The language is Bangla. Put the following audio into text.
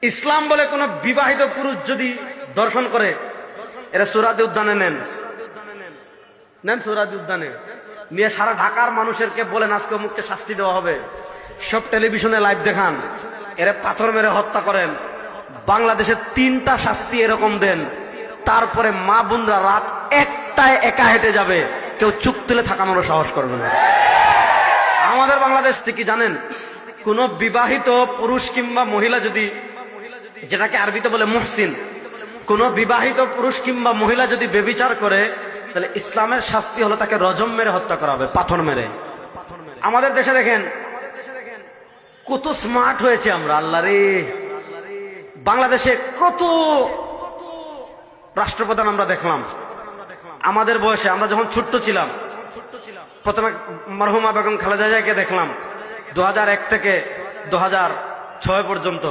ইসলাম বলে কোন বিবাহিত পুরুষ যদি দর্শন করে, এরা সোহরাওয়ার্দী উদ্যানে নেন সোহরাওয়ার্দী উদ্যানে নিয়ে সারা ঢাকার মানুষেরকে বলেন আজকে মুখকে শাস্তি দেওয়া হবে, সব টেলিভিশনে লাইভ দেখান, এরা পাথর মেরে হত্যা করেন। বাংলাদেশে 3টা শাস্তি এরকম দেন, তারপরে মা বোনরা রাত 1টায় একা হেঁটে যাবে, কেউ চুপ তুলে থাকানোর সাহস করবে না। আমাদের বাংলাদেশ থেকে জানেন, কোন বিবাহিত পুরুষ কিংবা মহিলা যদি, যেটাকে আরবিতে বলে মুহসিন, কোন বিবাহিত পুরুষ কিংবা মহিলা যদি ব্যভিচার করে, তাহলে ইসলামের শাস্তি হলো তাকে রজম মেরে হত্যা করা হবে, পাথর মেরে। আমাদের দেশে দেখেন কত স্মার্ট হয়েছে আমরা, আল্লাহ রে। বাংলাদেশে কত রাষ্ট্রপ্রধান আমরা দেখলাম আমাদের বয়সে, আমরা যখন ছোট্ট ছিলাম। প্রথমে মরহুমা বেগম খালেদা জিয়াকে দেখলাম 2001 থেকে 2006 পর্যন্ত।